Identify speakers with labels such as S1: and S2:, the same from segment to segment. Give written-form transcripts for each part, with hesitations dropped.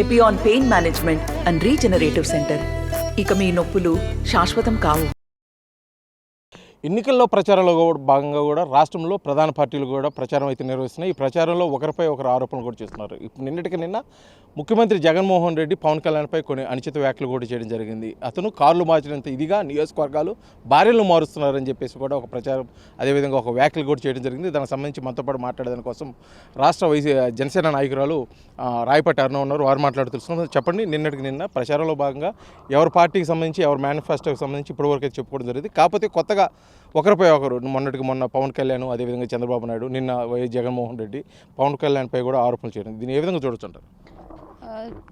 S1: Epione pain management and regenerative centre. ఇక మీ నొప్పులు శాశ్వతం కావు.
S2: ఎన్నికల్లో ప్రచారంలో భాగంగా కూడా రాష్ట్రంలో ప్రధాన పార్టీలు కూడా ప్రచారం అయితే నిర్వహిస్తున్నాయి. ఈ ప్రచారంలో ఒకరిపై ఒకరు ఆరోపణలు కూడా చేస్తున్నారు. ఇప్పుడు నిన్న ముఖ్యమంత్రి జగన్మోహన్ రెడ్డి పవన్ కళ్యాణ్పై కొన్ని అనుచిత వ్యాఖ్యలు కూడా చేయడం జరిగింది. అతను కార్లు మార్చినంత ఇదిగా నియోజకవర్గాలు భార్యలను మారుస్తున్నారని చెప్పేసి కూడా ఒక ప్రచారం, అదేవిధంగా ఒక వ్యాఖ్యలు కూడా చేయడం జరిగింది. దానికి సంబంధించి మనతో పాటు మాట్లాడేదాని కోసం రాష్ట్ర జనసేన నాయకురాలు రాయపాటి అరుణ ఉన్నారు. వారు మాట్లాడుతున్నారు. చెప్పండి, నిన్న ప్రచారంలో భాగంగా ఎవరి పార్టీకి సంబంధించి, ఎవరి మేనిఫెస్టోకి సంబంధించి ఇప్పటివరకు అయితే చెప్పుకోవడం జరిగింది. కాకపోతే కొత్తగా ఒకరిపై ఒకరు మొన్న పవన్ కళ్యాణ్, అదేవిధంగా చంద్రబాబు నాయుడు, నిన్న వైఎస్ జగన్మోహన్ రెడ్డి పవన్ కళ్యాణ్పై కూడా ఆరోపణలు చేయడం, దీన్ని ఏ విధంగా చూడొచ్చుంటారు?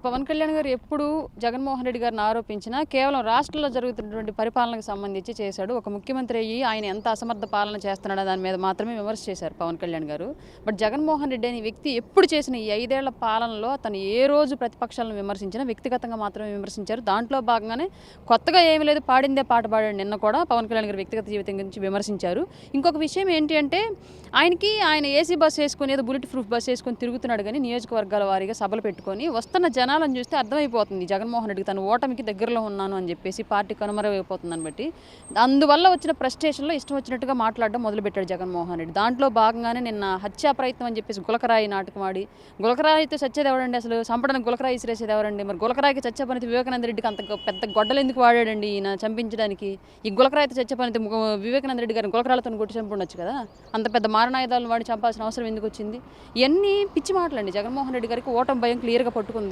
S3: పవన్ కళ్యాణ్ గారు ఎప్పుడు జగన్మోహన్ రెడ్డి గారిని ఆరోపించినా కేవలం రాష్ట్రంలో జరుగుతున్నటువంటి పరిపాలనకు సంబంధించి చేశాడు. ఒక ముఖ్యమంత్రి అయ్యి ఆయన ఎంత అసమర్థ పాలన చేస్తున్నాడో దాని మీద మాత్రమే విమర్శ చేశారు పవన్ కళ్యాణ్ గారు. బట్ జగన్మోహన్ రెడ్డి అనే వ్యక్తి ఎప్పుడు చేసిన ఈ 5 ఏళ్ల పాలనలో తను ఏ రోజు ప్రతిపక్షాలను విమర్శించినా వ్యక్తిగతంగా మాత్రమే విమర్శించారు. దాంట్లో భాగంగానే కొత్తగా ఏమీ లేదు, పాడిందే పాట పాడాడు. నిన్న కూడా పవన్ కళ్యాణ్ గారు వ్యక్తిగత జీవితం గురించి విమర్శించారు. ఇంకొక విషయం ఏంటి అంటే ఆయన ఏసీ బస్సు వేసుకొని, ఏదో బుల్లెట్ ప్రూఫ్ బస్సు వేసుకొని తిరుగుతున్నాడు, కానీ నియోజకవర్గాల వారీగా సభలు పెట్టుకొని వస్తున్న జనాలను చూస్తే అర్థమైపోతుంది జగన్మోహన్ రెడ్డికి తను ఓటమికి దగ్గరలో ఉన్నాను అని చెప్పేసి, పార్టీ కనుమరుగైపోతుందని బట్టి. అందువల్ల వచ్చిన ఫ్రస్ట్రేషన్లో ఇష్టం వచ్చినట్టుగా మాట్లాడడం మొదలుపెట్టాడు జగన్మోహన్ రెడ్డి. దాంట్లో భాగంగానే నిన్న హత్యా ప్రయత్నం అని చెప్పేసి గులకరాయి నాటకం ఆడి, గులకరాయితో చచ్చేది ఎవరండి, అసలు చంపడానికి గులకరాయి ఇసిరేసేది ఎవరండి, మరి గులకరాయికి చచ్చే పనితే వివేకానంద రెడ్డికి అంత పెద్ద గొడ్డలు ఎందుకు వాడాడండి ఈయన చంపించడానికి? ఈ గులకరాయితో చచ్చే పనితే వివేకానంద రెడ్డి గారిని గులకరాలతో కొట్టి చంపుండొచ్చు కదా, అంత పెద్ద మారణాయుధాలను వాడి చంపాల్సిన అవసరం ఎందుకు వచ్చింది? ఇవన్నీ పిచ్చి మాటలండి. జగన్మోహన్ రెడ్డి గారికి ఓటమి భయం క్లియర్గా పట్టుకుంది.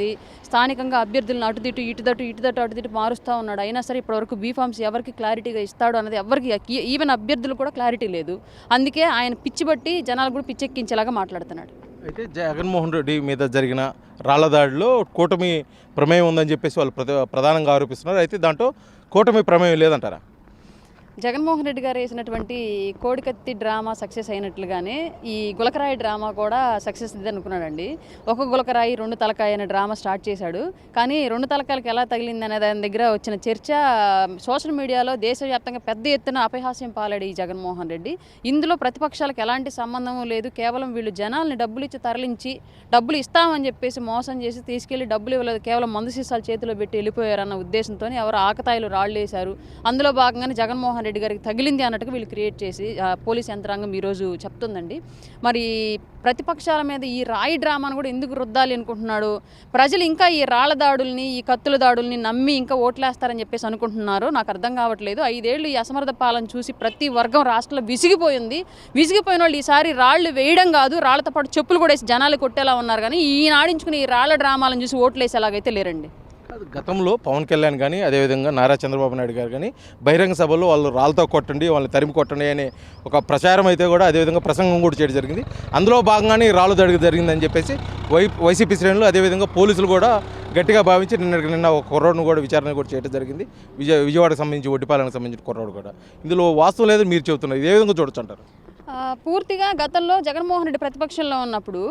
S3: స్థానికంగా అభ్యర్థులను అటుదిట్టు ఇటుదట్టు మారుస్తూ ఉన్నాడు. అయినా సరే ఇప్పటివరకు బీఫామ్స్ ఎవరికి క్లారిటీగా ఇస్తాడు అన్నది ఎవరికి, ఈవెన్ అభ్యర్థులు కూడా క్లారిటీ లేదు. అందుకే ఆయన పిచ్చి బట్టి జనాలు కూడా పిచ్చెక్కించేలాగా మాట్లాడుతున్నాడు.
S2: అయితే జగన్మోహన్ రెడ్డి మీద జరిగిన రాళ్ల దాడిలో కూటమి ప్రమేయం ఉందని చెప్పేసి వాళ్ళు ప్రధానంగా ఆరోపిస్తున్నారు. అయితే దాంట్లో కూటమి ప్రమేయం లేదంటారా?
S3: జగన్మోహన్ రెడ్డి గారు వేసినటువంటి కోడికత్తి డ్రామా సక్సెస్ అయినట్లుగానే ఈ గులకరాయి డ్రామా కూడా సక్సెస్ ఇది అనుకున్నాడండి. ఒక గులకరాయి 2 తలకాయ అనే డ్రామా స్టార్ట్ చేశాడు. కానీ 2 తలకాయలకు ఎలా తగిలింది అనే దాని దగ్గర వచ్చిన చర్చ సోషల్ మీడియాలో దేశవ్యాప్తంగా పెద్ద ఎత్తున అపహాస్యం పాలాడు ఈ జగన్మోహన్ రెడ్డి. ఇందులో ప్రతిపక్షాలకు ఎలాంటి సంబంధం లేదు. కేవలం వీళ్ళు జనాల్ని డబ్బులు ఇచ్చి తరలించి, డబ్బులు ఇస్తామని చెప్పేసి మోసం చేసి తీసుకెళ్లి డబ్బులు ఇవ్వలేదు, కేవలం మందు సీసాలు చేతిలో పెట్టి వెళ్ళిపోయారన్న ఉద్దేశంతో ఎవరు ఆకతాయిలు రాళ్ళు వేశారు. అందులో భాగంగానే జగన్మోహన్ రెడ్డి గారికి తగిలింది అన్నట్టుగా వీళ్ళు క్రియేట్ చేసి పోలీస్ యంత్రాంగం ఈరోజు చెప్తుందండి. మరి ప్రతిపక్షాల మీద ఈ రాయి డ్రామాను కూడా ఎందుకు రుద్దాలి అనుకుంటున్నాడు? ప్రజలు ఇంకా ఈ రాళ్ల దాడుల్ని, ఈ కత్తుల దాడుల్ని నమ్మి ఇంకా ఓట్లేస్తారని చెప్పేసి అనుకుంటున్నారు. నాకు అర్థం కావట్లేదు. 5 ఏళ్ళు ఈ అసమర్థ పాలన చూసి ప్రతి వర్గం రాష్ట్రంలో విసిగిపోయింది. విసిగిపోయిన వాళ్ళు ఈసారి రాళ్లు వేయడం కాదు, రాళ్లతో పాటు చెప్పులు కూడా వేసి జనాలు కొట్టేలా ఉన్నారు. కానీ ఈ నాడించుకుని ఈ రాళ్ల డ్రామాలను చూసి ఓట్లేసేలాగైతే లేరండి.
S2: గతంలో పవన్ కళ్యాణ్ కానీ, అదేవిధంగా నారా చంద్రబాబు నాయుడు గారు కానీ బహిరంగ సభల్లో వాళ్ళు రాళ్ళతో కొట్టండి, వాళ్ళని తరిమి కొట్టండి అనే ఒక ప్రచారం అయితే కూడా, అదేవిధంగా ప్రసంగం కూడా చేయడం జరిగింది. అందులో భాగంగానే రాళ్ళు దాడి జరిగిందని చెప్పేసి వైసీపీ శ్రేణులు, అదేవిధంగా పోలీసులు కూడా గట్టిగా భావించి నిన్న ఒక కుర్రోడ్ను కూడా విచారణ కూడా చేయడం జరిగింది. విజయవాడకు సంబంధించి, ఒడ్డిపాలెంకి సంబంధించిన కుర్రోడు కూడా. ఇందులో వాస్తవం లేదని మీరు చెబుతున్నారు, ఇది ఏ విధంగా చూడొచ్చు అంటారు?
S3: పూర్తిగా గతంలో జగన్మోహన్ రెడ్డి ప్రతిపక్షంలో ఉన్నప్పుడు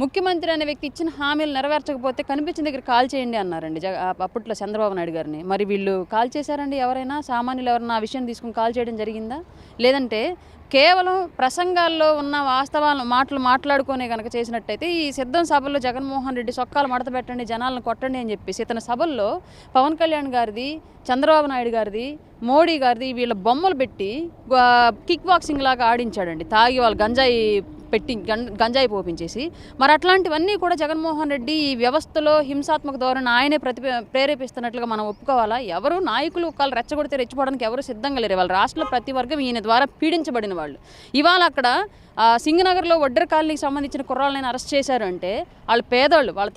S3: ముఖ్యమంత్రి అనే వ్యక్తి ఇచ్చిన హామీలు నెరవేర్చకపోతే కనిపించిన దగ్గర కాల్ చేయండి అన్నారండి అప్పట్లో చంద్రబాబు నాయుడు గారిని. మరి వీళ్ళు కాల్ చేశారండి? ఎవరైనా సామాన్యులు ఎవరైనా ఆ విషయం తీసుకుని కాల్ చేయడం జరిగిందా? లేదంటే కేవలం ప్రసంగాల్లో ఉన్న వాస్తవాలను మాట్లాడుకునే కనుక చేసినట్టయితే ఈ సిద్ధం సభల్లో జగన్మోహన్ రెడ్డి సొక్కాలు మడత పెట్టండి, జనాలను కొట్టండి అని చెప్పేసి ఇతని సభల్లో పవన్ కళ్యాణ్ గారిది, చంద్రబాబు నాయుడు గారిది, మోడీ గారిది వీళ్ళ బొమ్మలు పెట్టి కిక్ బాక్సింగ్ లాగా ఆడించాడండి. తాగి వాళ్ళు గంజాయి పోపించేసి. మరి అట్లాంటివన్నీ కూడా జగన్మోహన్ రెడ్డి ఈ వ్యవస్థలో హింసాత్మక ధోరణి ఆయనే ప్రేరేపిస్తున్నట్లుగా మనం ఒప్పుకోవాలా? ఎవరు నాయకులు ఒకళ్ళు రెచ్చగొడితే రెచ్చిపోవడానికి ఎవరు సిద్ధంగా లేరు. వాళ్ళ రాష్ట్రంలో ప్రతి వర్గం ఈయన ద్వారా పీడించబడిన వాళ్ళు. ఇవాళ అక్కడ సింగనగర్లో వడ్డెర కాలనీకి సంబంధించిన కుర్రాళ్ళని అరెస్ట్ చేశారు అంటే వాళ్ళు పేదవాళ్ళు. వాళ్ళ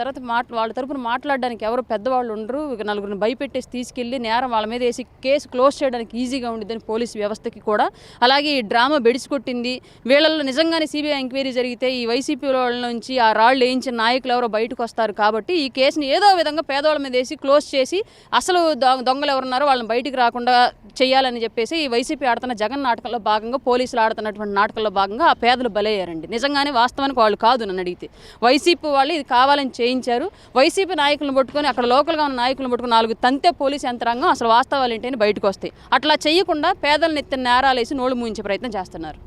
S3: తరపున మాట్లాడడానికి ఎవరు పెద్దవాళ్ళు ఉండరు. నలుగురిని భయపెట్టేసి తీసుకెళ్లి నేరం వాళ్ళ మీద వేసి కేసు క్లోజ్ చేయడానికి ఈజీగా ఉండిద్దని పోలీసు వ్యవస్థకి కూడా. అలాగే ఈ డ్రామా బెడిసికొట్టింది. వీళ్ళల్లో నిజంగానే సిబిఐ ఎంక్వైరీ జరిగితే ఈ వైసీపీ వాళ్ళ నుంచి ఆ రాళ్ళు వేయించిన నాయకులు ఎవరో బయటకు వస్తారు. కాబట్టి ఈ కేసుని ఏదో విధంగా పేదవాళ్ళ మీద వేసి క్లోజ్ చేసి అసలు దొంగలు ఎవరున్నారో వాళ్ళని బయటికి రాకుండా చేయాలని చెప్పేసి ఈ వైసీపీ ఆడుతున్న జగన్ నాటకంలో భాగంగా, పోలీసులు ఆడుతున్నటువంటి నాటకంలో భాగంగా ఆ పేదలు బలయ్యారండి. నిజంగానే వాస్తవానికి వాళ్ళు కాదు నన్ను అడిగితే. వైసీపీ వాళ్ళు ఇది కావాలని చేయించారు. వైసీపీ నాయకులను పట్టుకొని, అక్కడ లోకల్గా ఉన్న నాయకులను పట్టుకుని 4 తంతే పోలీసు యంత్రాంగం అసలు వాస్తవాలు ఏంటని బయటకు వస్తాయి. అట్లా చేయకుండా పేదలను ఎత్తిన నేరాలేసి నోళ్ళు మూయించే ప్రయత్నం చేస్తున్నారు.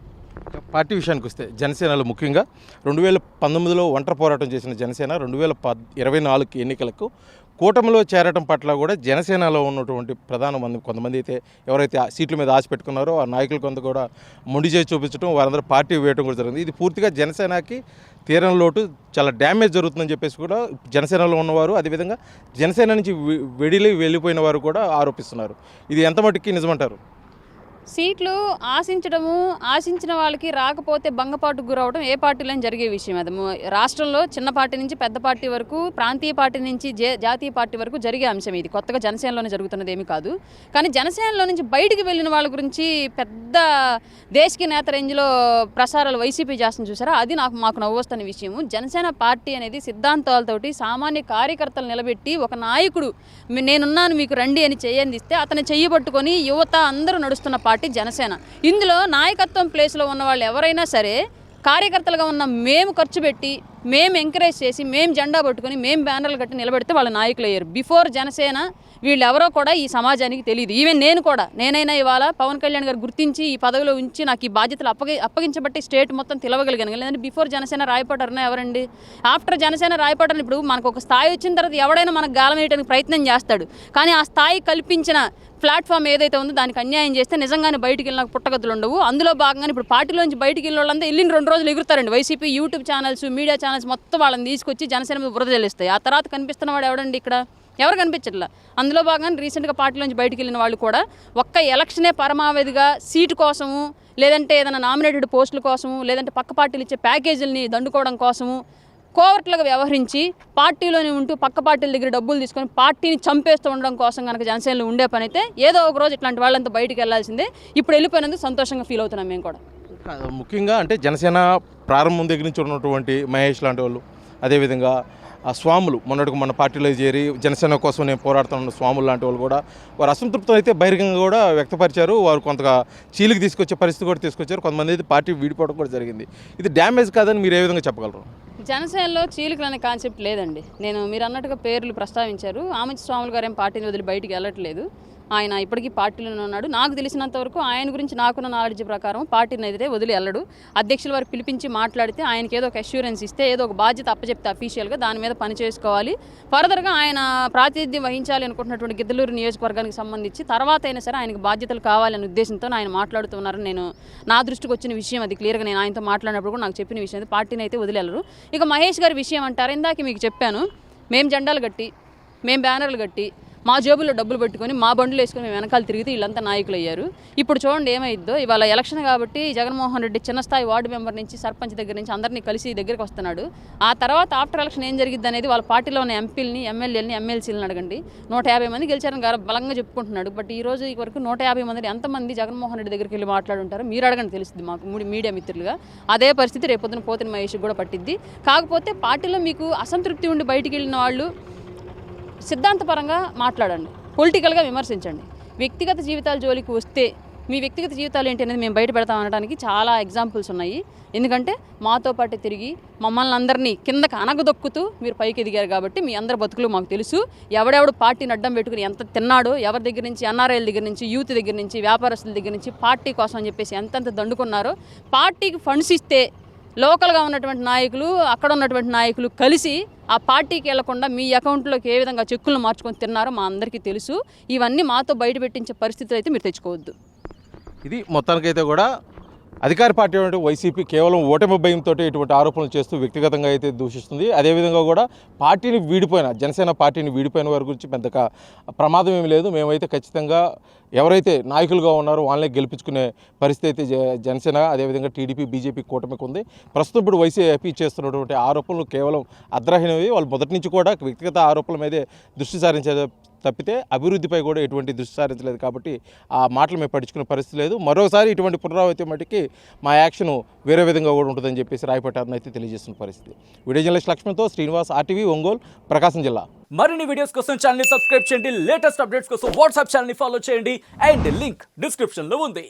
S2: పార్టీ విషయానికి వస్తే జనసేనలో ముఖ్యంగా 2019లో ఒంటరి పోరాటం చేసిన జనసేన 2024 ఎన్నికలకు కూటమిలో చేరటం పట్ల కూడా జనసేనలో ఉన్నటువంటి ప్రధాన కొంతమంది అయితే ఎవరైతే ఆ సీట్ల మీద ఆశ పెట్టుకున్నారో ఆ నాయకులు కొంత కూడా మొండి చేసి చూపించడం వారందరూ పార్టీ వేయడం కూడా జరిగింది. ఇది పూర్తిగా జనసేనకి తీరం లోటు, చాలా డ్యామేజ్ జరుగుతుందని చెప్పేసి కూడా జనసేనలో ఉన్నవారు, అదేవిధంగా జనసేన నుంచి వెళ్ళిపోయిన వారు కూడా ఆరోపిస్తున్నారు. ఇది ఎంత మటుకి నిజమంటారు?
S3: సీట్లు ఆశించిన వాళ్ళకి రాకపోతే భంగపాటుకు గురవడం ఏ పార్టీలో జరిగే విషయం. అది రాష్ట్రంలో చిన్న పార్టీ నుంచి పెద్ద పార్టీ వరకు, ప్రాంతీయ పార్టీ నుంచి జాతీయ పార్టీ వరకు జరిగే అంశం. ఇది కొత్తగా జనసేనలోనే జరుగుతున్నది ఏమీ కాదు. కానీ జనసేనలో నుంచి బయటికి వెళ్ళిన వాళ్ళ గురించి పెద్ద దేశకి నేత రేంజ్లో ప్రసారాలు వైసీపీ చేస్తుంది చూసారా, అది మాకు నవ్వొస్తున్న విషయము. జనసేన పార్టీ అనేది సిద్ధాంతాలతోటి సామాన్య కార్యకర్తలు నిలబెట్టి ఒక నాయకుడు నేనున్నాను మీకు రండి అని చేయందిస్తే అతను చెయ్యి పట్టుకొని యువత అందరూ నడుస్తున్న పార్టీ జనసేన. ఇందులో నాయకత్వం ప్లేస్లో ఉన్న వాళ్ళు ఎవరైనా సరే కార్యకర్తలుగా ఉన్న మేము ఖర్చు పెట్టి, మేము ఎంకరేజ్ చేసి, మేము జెండా పట్టుకొని, మేము బ్యానర్లు కట్టి నిలబెడితే వాళ్ళ నాయకులు అయ్యారు. బిఫోర్ జనసేన వీళ్ళెవరో కూడా ఈ సమాజానికి తెలియదు. ఈవెన్ నేనైనా ఇవాళ పవన్ కళ్యాణ్ గారు గుర్తించి ఈ పదవిలో ఉంచి నాకు ఈ బాధ్యతలు అప్పగించబట్టి స్టేట్ మొత్తం తెలవగలిగాను. లేదంటే బిఫోర్ జనసేన రాయపాటారన్నా ఎవరండి? ఆఫ్టర్ జనసేన రాయపాటారు ఇప్పుడు మనకు ఒక స్థాయి వచ్చిన తర్వాత ఎవడైనా మనకు గాలం వేయడానికి ప్రయత్నం చేస్తాడు. కానీ ఆ స్థాయి కల్పించిన ప్లాట్ఫామ్ ఏదైతే ఉందో దానికి అన్యాయం చేస్తే నిజంగానే బయటికి వెళ్ళిన పుట్టగతులు ఉండవు. అందులో భాగంగానే ఇప్పుడు పార్టీలోంచి బయటికి వెళ్ళిన వాళ్ళంతా వెళ్ళిన 2 రోజులు ఎగురుతారండి. YCP YouTube channels, media channels మొత్తం వాళ్ళని తీసుకొచ్చి జనసేన మీద బురద చెల్లిస్తాయి. ఆ తర్వాత కనిపిస్తున్నవాడు ఎవడండి? ఇక్కడ ఎవరు కనిపించట్లా. అందులో భాగంగా రీసెంట్గా పార్టీలోంచి బయటికి వెళ్ళిన వాళ్ళు కూడా ఒక్క ఎలక్షనే పరమావధిగా సీటు కోసము, లేదంటే ఏదైనా నామినేటెడ్ పోస్టుల కోసము, లేదంటే పక్క పార్టీలు ఇచ్చే ప్యాకేజీలని దండుకోవడం కోసము కోవర్ట్లుగా వ్యవహరించి పార్టీలోనే ఉంటూ పక్క పార్టీల దగ్గర డబ్బులు తీసుకొని పార్టీని చంపేస్తూ ఉండడం కోసం కనుక జనసేనలో ఉండే పని అయితే ఏదో ఒక రోజు ఇట్లాంటి వాళ్ళంతా బయటికి వెళ్ళాల్సిందే. ఇప్పుడు వెళ్ళిపోయినందుకు సంతోషంగా ఫీల్ అవుతున్నాం మేము కూడా.
S2: ముఖ్యంగా అంటే జనసేన ప్రారంభం దగ్గర నుంచి ఉన్నటువంటి మహేష్ లాంటి వాళ్ళు, అదేవిధంగా ఆ స్వాములు మొన్న పార్టీలో చేరి జనసేన కోసం నేను పోరాడుతున్న స్వాములు లాంటి వాళ్ళు కూడా వారు అసంతృప్తం అయితే బహిరంగంగా కూడా వ్యక్తపరిచారు. వారు కొంతగా చీలికి తీసుకొచ్చే పరిస్థితి కూడా తీసుకొచ్చారు. కొంతమంది అయితే పార్టీ వీడిపోవడం కూడా జరిగింది. ఇది డ్యామేజ్ కాదని మీరు ఏ విధంగా చెప్పగలరు?
S3: జనసేనలో చీలికలు అనే కాన్సెప్ట్ లేదండి. మీరు అన్నట్టుగా పేర్లు ప్రస్తావించారు. ఆమంచి స్వాములు గారు ఏం పార్టీని వదిలి బయటికి వెళ్ళట్లేదు. ఆయన ఇప్పటికీ పార్టీలోనే ఉన్నాడు. నాకు తెలిసినంత వరకు ఆయన గురించి నాకున్న నాలెడ్జ్ ప్రకారం పార్టీని అయితే వదిలి వెళ్ళడు. అధ్యక్షుల వారికి పిలిపించి మాట్లాడితే ఆయనకి ఏదో ఒక అష్యూరెన్స్ ఇస్తే, ఏదో ఒక బాధ్యత అప్పచెప్తే అఫీషియల్గా దాని మీద పని చేసుకోవాలి. ఫర్దర్గా ఆయన ప్రాతినిధ్యం వహించాలి అనుకుంటున్నటువంటి గిద్దలూరు నియోజకవర్గానికి సంబంధించి తర్వాత అయినా సరే ఆయనకు బాధ్యతలు కావాలనే ఉద్దేశంతో ఆయన మాట్లాడుతున్నారని నా దృష్టికి వచ్చిన విషయం. అది క్లియర్గా నేను ఆయనతో మాట్లాడినప్పుడు కూడా నాకు చెప్పిన విషయం అది. పార్టీని అయితే వదిలి వెళ్ళరు. ఇక మహేష్ గారి విషయం అంటారు, ఇందాక మీకు చెప్పాను, మేము జెండాలు కట్టి, మేము బ్యానర్లు కట్టి, మా జేబుల్లో డబ్బులు పెట్టుకొని మా బండ్లు వేసుకొని మేము వెనకాల తిరిగితే వీళ్ళంతా నాయకులు అయ్యారు. ఇప్పుడు చూడండి ఏమైద్దో. ఇవాళ ఎలక్షన్ కాబట్టి జగన్మోహన్ రెడ్డి చిన్న స్థాయి వార్డు మెంబర్ నుంచి సర్పంచ్ దగ్గర నుంచి అందరినీ కలిసి దగ్గరికి వస్తున్నాడు. ఆ తర్వాత ఆఫ్టర్ ఎలక్షన్ ఏం జరిగిద్ది అనేది వాళ్ళ పార్టీలో ఉన్న ఎంపీలని, ఎమ్మెల్యేలని, ఎమ్మెల్సీలను అడగండి. 150 మంది గెలిచారని బలంగా చెప్పుకుంటున్నాడు. బట్ ఈ రోజు వరకు 150 మంది ఎంతమంది జగన్మోహన్ రెడ్డి దగ్గరికి వెళ్ళి మాట్లాడుంటారో మీరు అడగండి, తెలుస్తుంది మాకు మీడియా మిత్రులుగా. అదే పరిస్థితి రేపొద్దున పోతిన మహేష్ కూడా పట్టిద్ది. కాకపోతే పార్టీలో మీకు అసంతృప్తి ఉండి బయటికి వెళ్ళిన వాళ్ళు సిద్ధాంతపరంగా మాట్లాడండి, పొలిటికల్గా విమర్శించండి. వ్యక్తిగత జీవితాల జోలికి వస్తే మీ వ్యక్తిగత జీవితాలు ఏంటి అనేది మేము బయట పెడతాం అనడానికి చాలా ఎగ్జాంపుల్స్ ఉన్నాయి. ఎందుకంటే మాతో పాటు తిరిగి మమ్మల్ని అందరినీ కిందకి అనగదొక్కుతూ మీరు పైకి ఎదిగారు కాబట్టి మీ అందరి బతుకులు మాకు తెలుసు. ఎవడెవడు పార్టీని అడ్డం పెట్టుకుని ఎంత తిన్నాడో, ఎవరి దగ్గర నుంచి, ఎన్ఆర్ఐల దగ్గర నుంచి, యూత్ దగ్గర నుంచి, వ్యాపారస్తుల దగ్గర నుంచి పార్టీ కోసం అని చెప్పేసి ఎంతెంత దండుకున్నారో. పార్టీకి ఫండ్స్ ఇస్తే లోకల్గా ఉన్నటువంటి నాయకులు, అక్కడ ఉన్నటువంటి నాయకులు కలిసి ఆ పార్టీకి వెళ్లకుండా మీ అకౌంట్లోకి ఏ విధంగా చెక్కులు మార్చుకొని తిన్నారో మా అందరికీ తెలుసు. ఇవన్నీ మాతో బయట పెట్టించే పరిస్థితులు అయితే మీరు తెచ్చుకోవద్దు.
S2: ఇది మొత్తానికైతే కూడా అధికార పార్టీ అంటే వైసీపీ కేవలం ఓటమి భయంతో ఇటువంటి ఆరోపణలు చేస్తూ వ్యక్తిగతంగా అయితే దూషిస్తుంది. అదేవిధంగా కూడా పార్టీని వీడిపోయిన జనసేన పార్టీని వీడిపోయిన వారి గురించి పెద్దగా ప్రమాదం ఏమీ లేదు. మేమైతే ఖచ్చితంగా ఎవరైతే నాయకులుగా ఉన్నారో వాళ్ళనే గెలిపించుకునే పరిస్థితి అయితే జనసేన, అదేవిధంగా టీడీపీ, బీజేపీ కూటమికి ఉంది. ప్రస్తుతం ఇప్పుడు వైసీపీ చేస్తున్నటువంటి ఆరోపణలు కేవలం అర్ధరహినవి. వాళ్ళు మొదటి నుంచి కూడా వ్యక్తిగత ఆరోపణల మీదే దృష్టి సారించే తప్పితే అభివృద్ధిపై కూడా ఎటువంటి దృష్టి సారించలేదు. కాబట్టి ఆ మాటలు మేము పట్టించుకునే పరిస్థితి లేదు. మరోసారి ఇటువంటి పునరావృతి మటుకి మా యాక్షన్ వేరే విధంగా కూడా ఉంటుందని చెప్పేసి రాయపట్టారని అయితే తెలియజేస్తున్న పరిస్థితి. వీడియో జర్నలిస్ట్ లక్ష్మణ్తో శ్రీనివాస్, ఆర్టీవీ, ఒంగోలు, ప్రకాశం జిల్లా.
S4: మరిన్ని వీడియోస్ కోసం ఛానల్ ని సబ్స్క్రైబ్ చేయండి. లేటెస్ట్ అప్డేట్స్ కోసం వాట్సాప్ ఛానల్ ని ఫాలో చేయండి. అండ్ లింక్ డిస్క్రిప్షన్ లో ఉంది.